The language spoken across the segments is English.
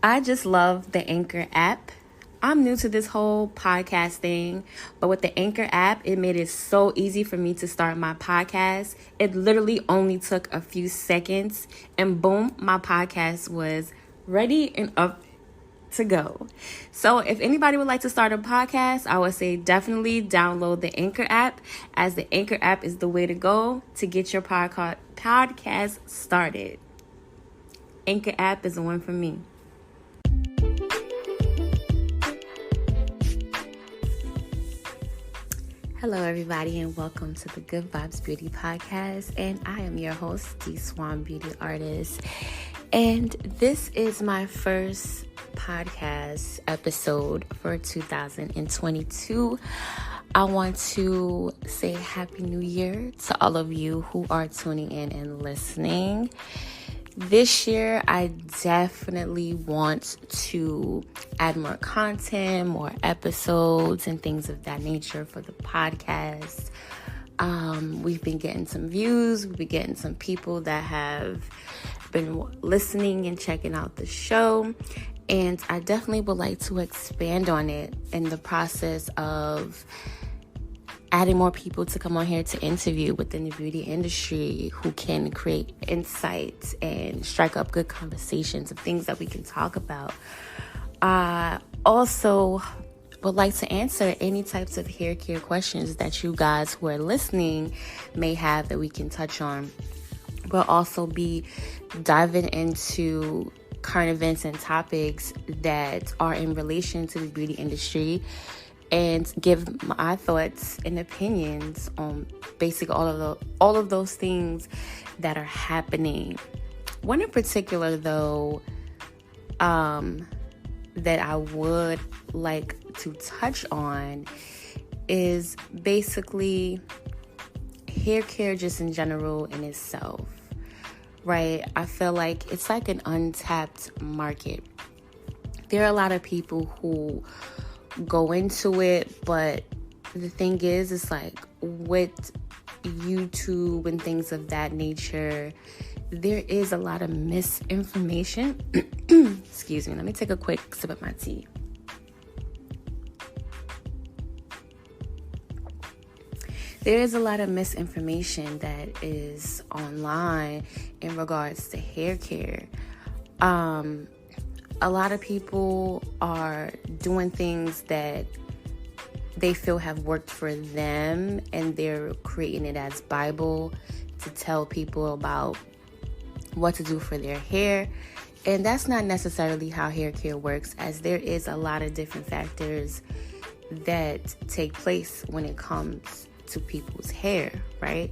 I just love the Anchor app. I'm new to this whole podcast thing, but with the Anchor app, it made it so easy for me to start my podcast. It literally only took a few seconds, and boom, my podcast was ready and up to go. So if anybody would like to start a podcast, I would say definitely download the Anchor app, as the Anchor app is the way to go to get your podcast started. Anchor app is the one for me. Hello, everybody, and welcome to the Good Vibes Beauty Podcast. And I am your host, D Swan Beauty Artist. And this is my first podcast episode for 2022. I want to say Happy New Year to all of you who are tuning in and listening. This year, I definitely want to add more content, more episodes, and things of that nature for the podcast. We've been getting some views. We've been getting some people that have been listening and checking out the show. And I definitely would like to expand on it in the process of adding more people to come on here to interview within the beauty industry who can create insights and strike up good conversations of things that we can talk about. I also would like to answer any types of hair care questions that you guys who are listening may have that we can touch on. We'll also be diving into current events and topics that are in relation to the beauty industry, and give my thoughts and opinions on basically all of those things that are happening. One in particular, though, that I would like to touch on is basically hair care just in general in itself, right? I feel like it's like an untapped market. There are a lot of people who go into it, but the thing is, it's like with YouTube and things of that nature, there is a lot of misinformation. Excuse me, let me take a quick sip of my tea. There is a lot of misinformation that is online in regards to hair care. A lot of people are doing things that they feel have worked for them, and they're creating it as Bible to tell people about what to do for their hair. And that's not necessarily how hair care works, as there is a lot of different factors that take place when it comes to people's hair, right?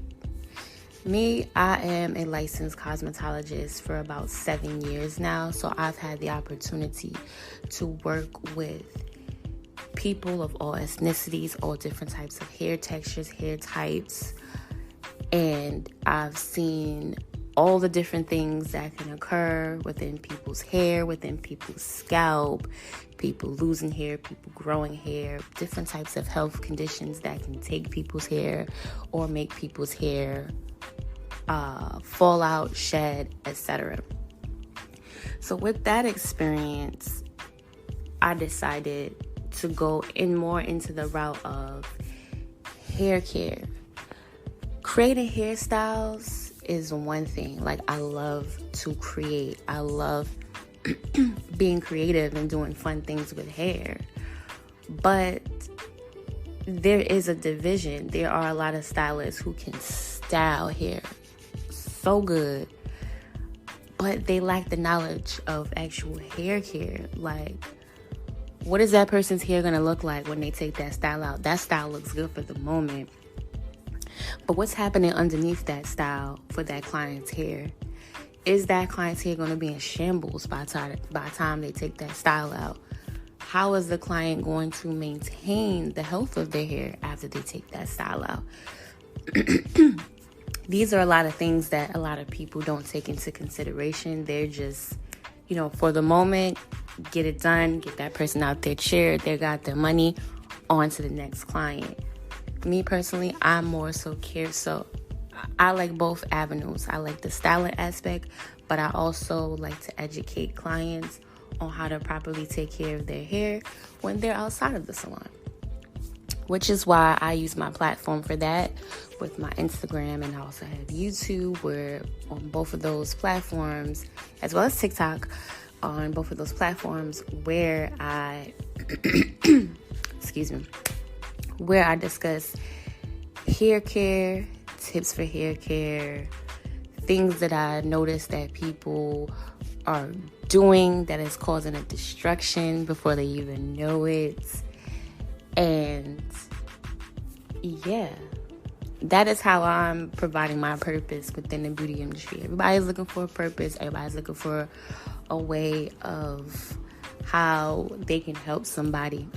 Me, I am a licensed cosmetologist for about 7 years now, so I've had the opportunity to work with people of all ethnicities, all different types of hair textures, hair types, and I've seen all the different things that can occur within people's hair, within people's scalp, people losing hair, people growing hair, different types of health conditions that can take people's hair or make people's hair fall out, shed, etc. So with that experience, I decided to go in more into the route of hair care. Creating hairstyles is one thing. Like, I love to create. I love being creative and doing fun things with hair. But there is a division. There are a lot of stylists who can style hair so good, but they lack the knowledge of actual hair care. Like, what is that person's hair going to look like when they take that style out? That style looks good for the moment, but what's happening underneath that style for that client's hair? Is that client's hair going to be in shambles by the time they take that style out? How is the client going to maintain the health of their hair after they take that style out? These are a lot of things that a lot of people don't take into consideration. They're just, for the moment, get it done, get that person out their chair, they got their money, on to the next client. Me personally, I'm more so I like both avenues. I like the styling aspect, but I also like to educate clients on how to properly take care of their hair when they're outside of the salon. Which is why I use my platform for that with my Instagram, and I also have YouTube, where on both of those platforms, as well as TikTok, on both of those platforms where I where I discuss hair care, tips for hair care, things that I notice that people are doing that is causing a destruction before they even know it. And yeah, that is how I'm providing my purpose within the beauty industry. Everybody's looking for a purpose. Everybody's looking for a way of how they can help somebody.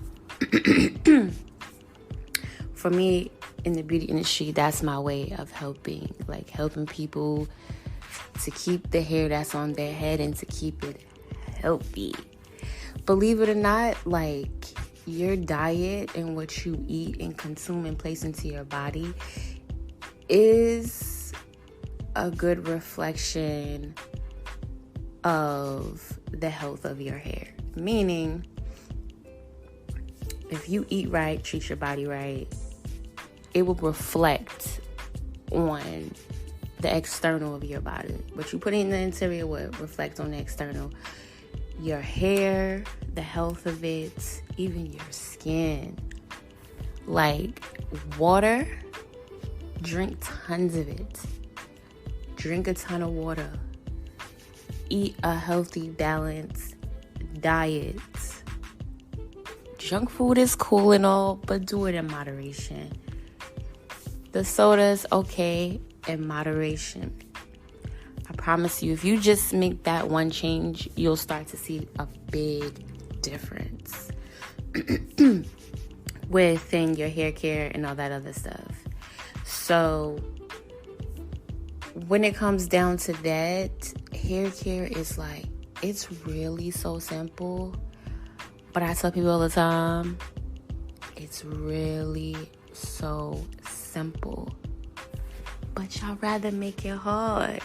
For me, in the beauty industry, that's my way of helping people to keep the hair that's on their head and to keep it healthy. Believe it or not, like, your diet and what you eat and consume and place into your body is a good reflection of the health of your hair. Meaning, if you eat right, treat your body right, it will reflect on the external of your body. What you put in the interior will reflect on the external. Your hair, the health of it, even your skin. Like, water, drink tons of it. Drink a ton of water. Eat a healthy, balanced diet. Junk food is cool and all, but do it in moderation. The soda's okay in moderation. I promise you, if you just make that one change, you'll start to see a big difference within your hair care and all that other stuff. So when it comes down to that, hair care is like, it's really so simple. But I tell people all the time, it's really so simple. But y'all rather make it hard.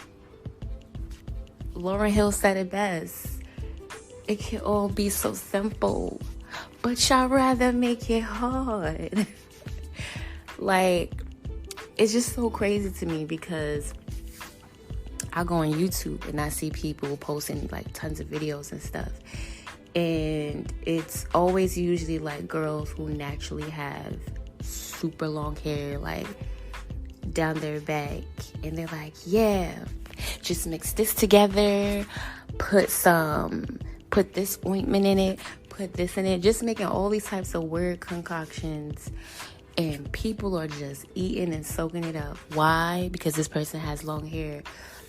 Lauryn Hill said it best. It can all be so simple, but y'all rather make it hard. Like, it's just so crazy to me because I go on YouTube and I see people posting like tons of videos and stuff. And it's always usually like girls who naturally have super long hair, like down their back. And they're like, yeah, just mix this together, put this ointment in it, put this in it, just making all these types of weird concoctions. And people are just eating and soaking it up. Why? Because this person has long hair.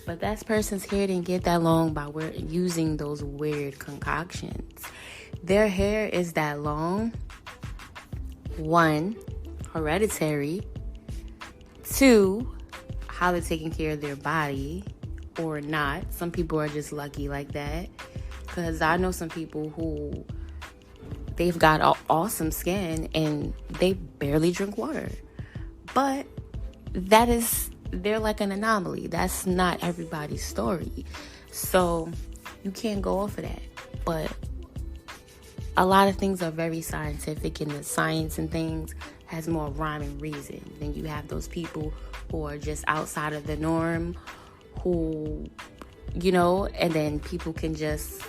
But that person's hair didn't get that long by using those weird concoctions. Their hair is that long. 1, hereditary. 2, how they're taking care of their body or not. Some people are just lucky like that. Because I know some people who, they've got awesome skin and they barely drink water. But they're like an anomaly. That's not everybody's story. So you can't go off of that. But a lot of things are very scientific, and the science and things has more rhyme and reason. Then you have those people who are just outside of the norm, who, and then people can just,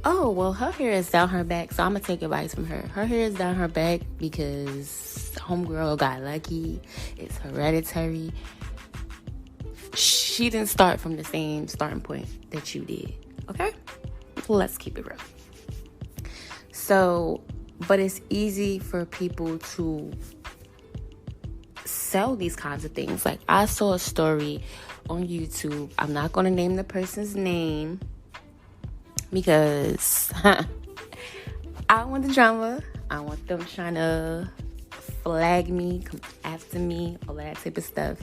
oh, well, her hair is down her back, so I'm going to take advice from her. Her hair is down her back because homegirl got lucky. It's hereditary. She didn't start from the same starting point that you did. Okay? Let's keep it real. So, but it's easy for people to sell these kinds of things. Like, I saw a story on YouTube. I'm not going to name the person's name because I don't want the drama. I don't want them trying to flag me, come after me, all that type of stuff.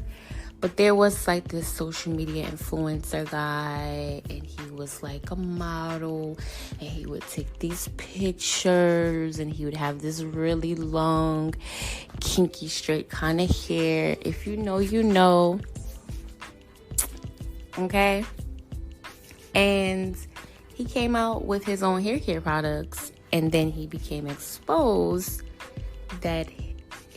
But there was like this social media influencer guy, and he was like a model, and he would take these pictures, and he would have this really long, kinky, straight kind of hair. If you know, you know. Okay? And he came out with his own hair care products, and then he became exposed that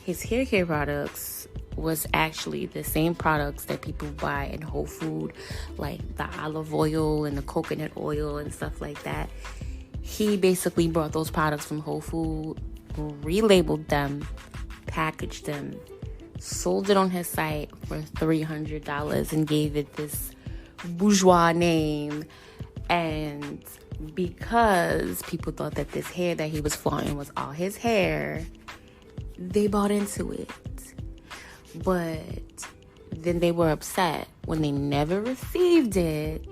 his hair care products was actually the same products that people buy in Whole Food, like the olive oil and the coconut oil and stuff like that. He basically brought those products from Whole Food, relabeled them, packaged them, sold it on his site for $300 and gave it this bourgeois name. And because people thought that this hair that he was flaunting was all his hair, they bought into it. But then they were upset when they never received it.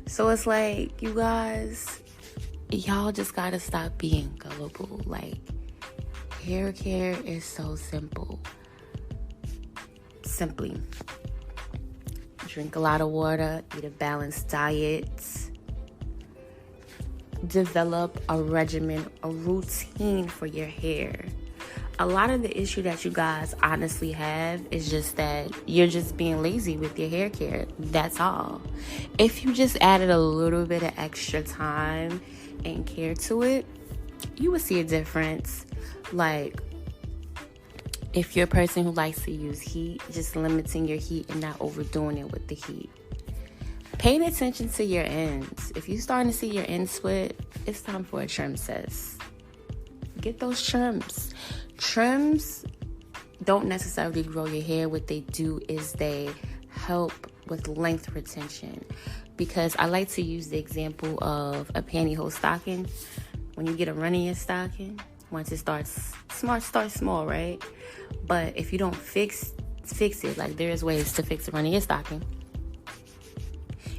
So it's like, you guys, y'all just gotta stop being gullible. Like, hair care is so simple. Simply drink a lot of water, eat a balanced diet, develop a regimen, a routine for your hair. A lot of the issue that you guys honestly have is just that you're just being lazy with your hair care. That's all. If you just added a little bit of extra time and care to it, you would see a difference. Like, if you're a person who likes to use heat, just limiting your heat and not overdoing it with the heat. Paying attention to your ends. If you're starting to see your ends split, it's time for a trim, sis. Get those trims. Trims don't necessarily grow your hair. What they do is they help with length retention. Because I like to use the example of a pantyhose stocking. When you get a run in your stocking, once it starts small, right? But if you don't fix it, like there's ways to fix a run in your stocking.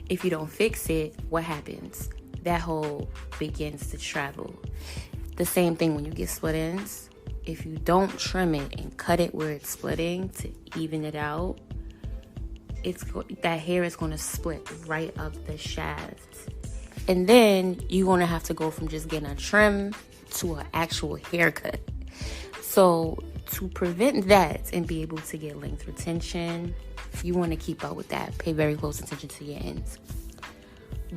If you don't fix it, what happens? That hole begins to travel. The same thing when you get split ends. If you don't trim it and cut it where it's splitting to even it out, that hair is going to split right up the shaft. And then you're going to have to go from just getting a trim to an actual haircut. So to prevent that and be able to get length retention, you want to keep up with that. Pay very close attention to your ends.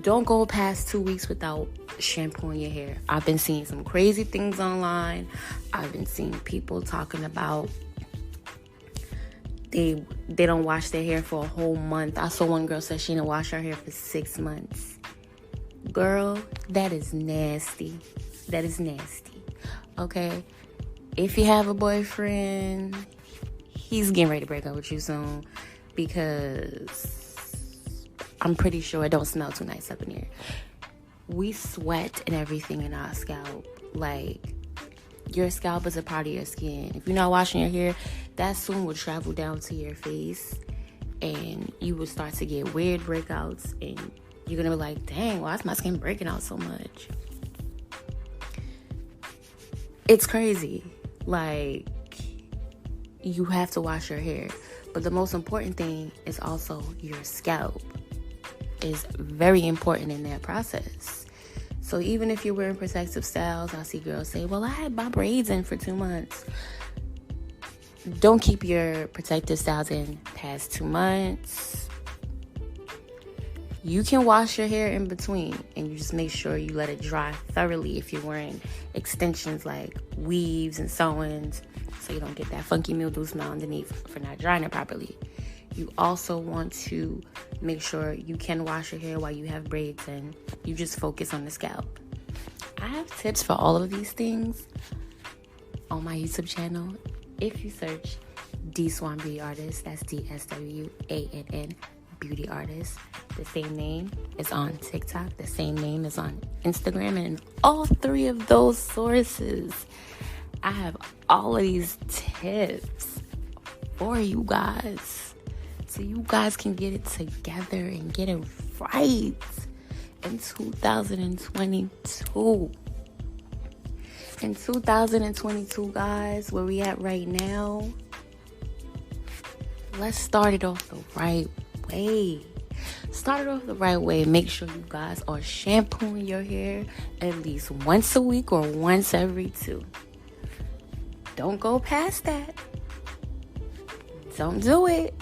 Don't go past 2 weeks without shampooing your hair. I've been seeing some crazy things online. I've been seeing people talking about they don't wash their hair for a whole month. I saw one girl say she didn't wash her hair for 6 months. Girl, that is nasty. That is nasty. Okay? If you have a boyfriend, he's getting ready to break up with you soon, because I'm pretty sure it don't smell too nice up in here. We sweat and everything in our scalp. Like, your scalp is a part of your skin. If you're not washing your hair, that soon will travel down to your face, and you will start to get weird breakouts, and you're gonna be like, dang, why is my skin breaking out so much? It's crazy. Like, you have to wash your hair. But the most important thing is also your scalp is very important in that process. So even if you're wearing protective styles, I see girls say, well, I had my braids in for 2 months. Don't keep your protective styles in past 2 months. You can wash your hair in between, and you just make sure you let it dry thoroughly if you're wearing extensions like weaves and sew-ins, so you don't get that funky mildew smell underneath for not drying it properly. You also want to make sure you can wash your hair while you have braids in. You just focus on the scalp. I have tips for all of these things on my YouTube channel. If you search D Swan Beauty Artist, that's DSWANN Beauty Artist. The same name is on TikTok. The same name is on Instagram. And in all three of those sources, I have all of these tips for you guys, so you guys can get it together and get it right in 2022. In 2022, guys, where we at right now, let's start it off the right way. Start it off the right way. Make sure you guys are shampooing your hair at least once a week or once every 2. Don't go past that. Don't do it.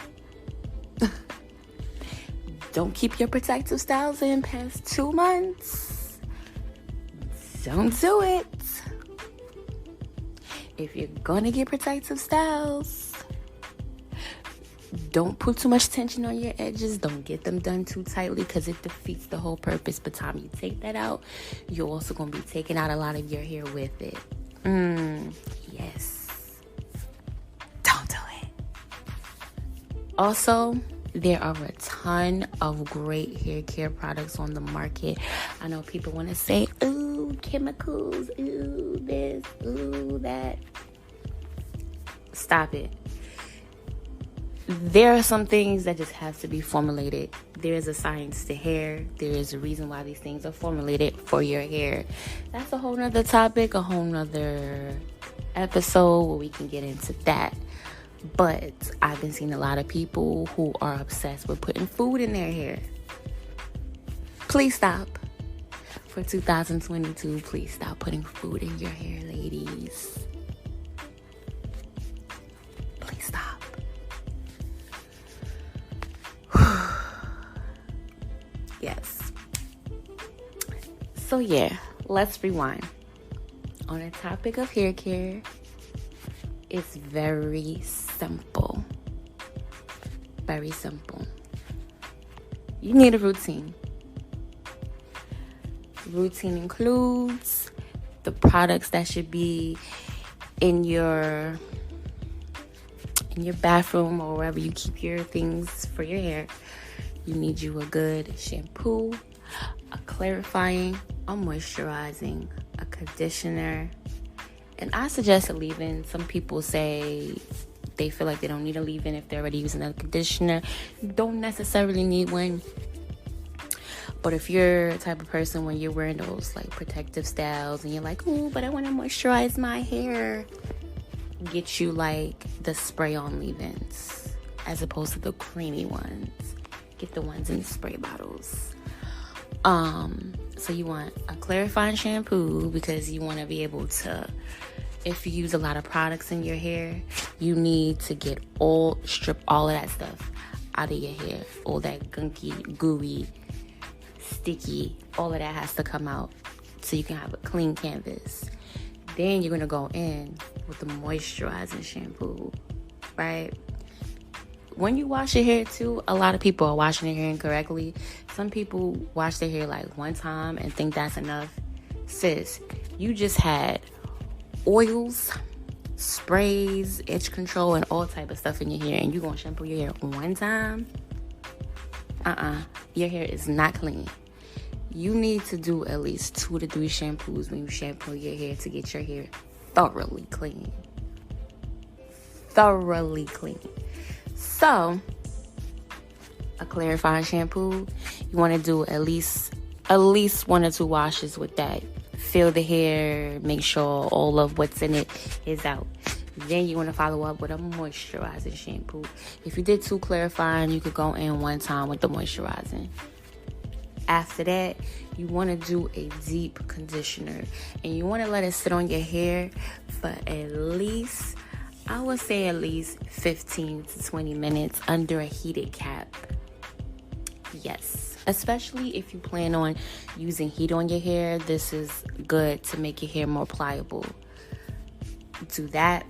Don't keep your protective styles in past 2 months. Don't do it. If you're gonna get protective styles, don't put too much tension on your edges. Don't get them done too tightly, because it defeats the whole purpose. By the time you take that out, you're also gonna be taking out a lot of your hair with it. Yes. Don't do it. Also, there are a ton of great hair care products on the market. I know people want to say, ooh, chemicals, ooh, this, ooh, that. Stop it. There are some things that just have to be formulated. There is a science to hair. There is a reason why these things are formulated for your hair. That's a whole nother topic, a whole nother episode where we can get into that. But I've been seeing a lot of people who are obsessed with putting food in their hair. Please stop. For 2022, please stop putting food in your hair, ladies. Please stop. Yes. So yeah, let's rewind. On the topic of hair care, it's very simple. Very simple. You need a routine. Routine includes the products that should be in your bathroom or wherever you keep your things for your hair. You need you a good shampoo, a clarifying, a moisturizing, a conditioner. And I suggest a leave-in. Some people say they feel like they don't need a leave-in if they're already using a conditioner. You don't necessarily need one. But if you're the type of person when you're wearing those like protective styles and you're like, oh, but I want to moisturize my hair, get you like the spray-on leave-ins as opposed to the creamy ones. Get the ones in the spray bottles. So you want a clarifying shampoo because you want to be able to, if you use a lot of products in your hair, you need to strip all of that stuff out of your hair. All that gunky, gooey, sticky, all of that has to come out so you can have a clean canvas. Then you're going to go in with the moisturizing shampoo, right? When you wash your hair too, a lot of people are washing their hair incorrectly. Some people wash their hair like one time and think that's enough. Sis, you just had oils, sprays, itch control, and all type of stuff in your hair, and you're going to shampoo your hair one time? Your hair is not clean. You need to do at least 2 to 3 shampoos when you shampoo your hair to get your hair thoroughly clean. Thoroughly clean. So, a clarifying shampoo, you want to do at least 1 or 2 washes with that. Fill the hair, make sure all of what's in it is out. Then you want to follow up with a moisturizing shampoo. If you did 2 clarifying, you could go in 1 time with the moisturizing. After that, you want to do a deep conditioner. And you want to let it sit on your hair for at least 15 to 20 minutes under a heated cap. Yes. Especially if you plan on using heat on your hair, this is good to make your hair more pliable. Do that.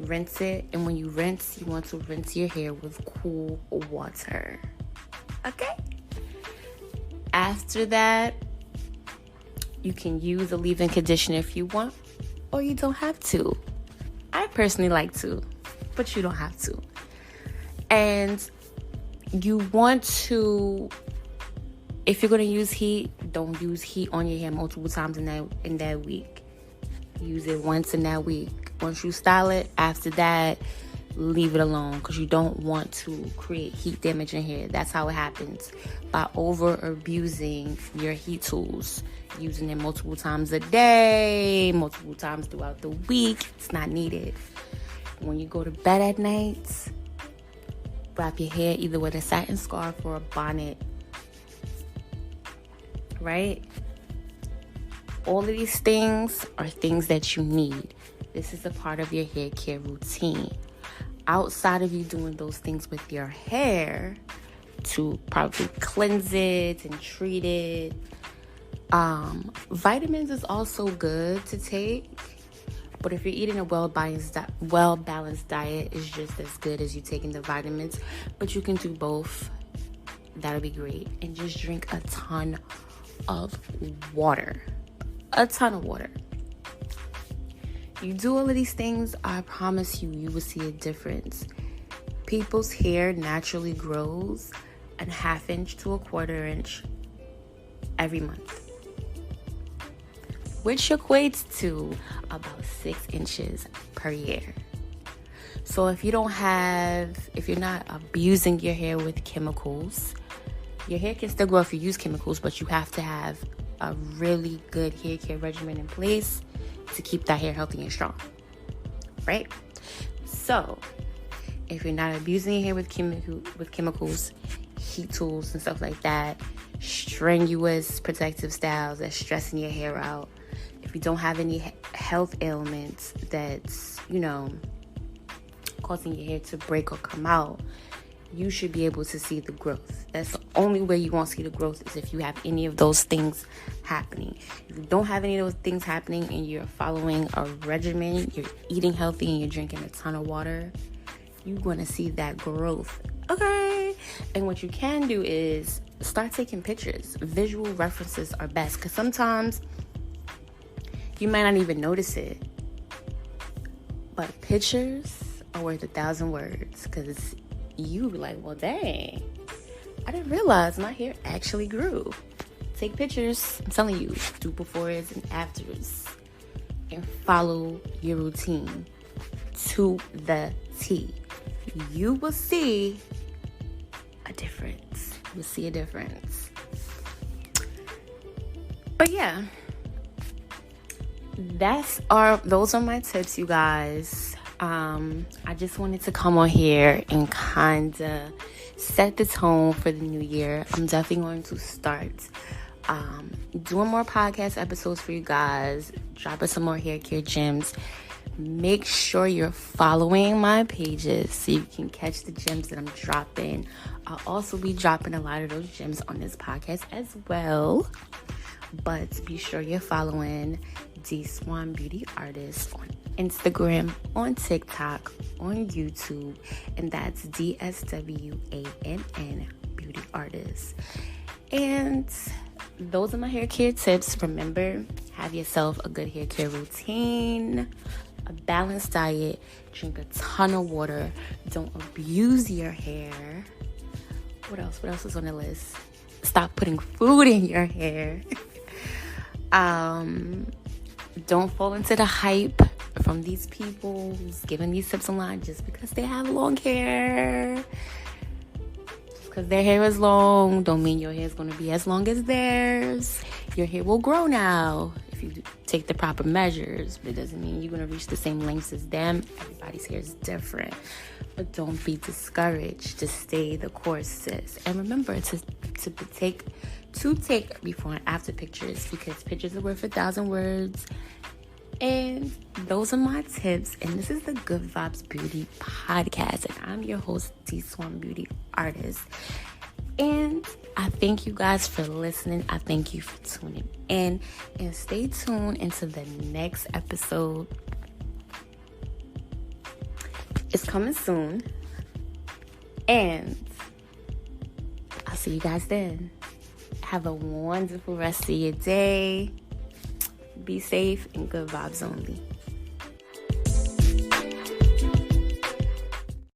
Rinse it. And when you rinse, you want to rinse your hair with cool water. Okay? After that, you can use a leave-in conditioner if you want, or you don't have to. I personally like to, but you don't have to. And you want to, if you're going to use heat, don't use heat on your hair multiple times in that week. Use it once in that week. Once you style it, after that, leave it alone, because you don't want to create heat damage in hair. That's how it happens, by over abusing your heat tools, using it multiple times a day, multiple times throughout the week. It's not needed. When you go to bed at night, wrap your hair either with a satin scarf or a bonnet, right? All of these things are things that you need. This is a part of your hair care routine. Outside of you doing those things with your hair, to probably cleanse it and treat it. Vitamins is also good to take, but if you're eating a well-balanced diet, it's just as good as you taking the vitamins. But you can do both. That'll be great. And just drink a ton of water. A ton of water. You do all of these things, I promise you will see a difference. People's hair naturally grows a 1/2 inch to a 1/4 inch every month, which equates to about 6 inches per year. So if you're not abusing your hair with chemicals, your hair can still grow if you use chemicals, but you have to have a really good hair care regimen in place to keep that hair healthy and strong, right? So if you're not abusing your hair with chemicals, heat tools and stuff like that, strenuous protective styles that's stressing your hair out, if you don't have any health ailments that's, causing your hair to break or come out, you should be able to see the growth. That's the only way you won't see the growth is if you have any of those things happening. If you don't have any of those things happening and you're following a regimen, you're eating healthy and you're drinking a ton of water, you're going to see that growth. Okay. And what you can do is start taking pictures. Visual references are best because sometimes you might not even notice it. But pictures are worth 1,000 words because you be like, well, dang, I didn't realize my hair actually grew. Take pictures. I'm telling you, do befores and afters and follow your routine to the T. You will see a difference. You'll see a difference. But yeah, those are my tips, you guys. I just wanted to come on here and kind of set the tone for the new year. I'm definitely going to start doing more podcast episodes for you guys, dropping some more hair care gems. Make sure you're following my pages so you can catch the gems that I'm dropping. I'll also be dropping a lot of those gems on this podcast as well. But be sure you're following D Swan Beauty Artist on Instagram, on TikTok, on YouTube, and that's DSWANN Beauty Artist. And those are my hair care tips. Remember, have yourself a good hair care routine, a balanced diet, drink a ton of water, don't abuse your hair. What else is on the list? Stop putting food in your hair. Don't fall into the hype from these people who's giving these tips online just because they have long hair. Just because their hair is long don't mean your hair is going to be as long as theirs. Your hair will grow now if you take the proper measures, but it doesn't mean you're going to reach the same lengths as them. Everybody's hair is different. But don't be discouraged. Just stay the course, sis. And remember to take before and after pictures, because pictures are worth 1,000 words. And those are my tips. And this is the Good Vibes Beauty Podcast. And I'm your host, D Swan Beauty Artist. And I thank you guys for listening. I thank you for tuning in. And stay tuned into the next episode. It's coming soon. And I'll see you guys then. Have a wonderful rest of your day. Be safe and good vibes only.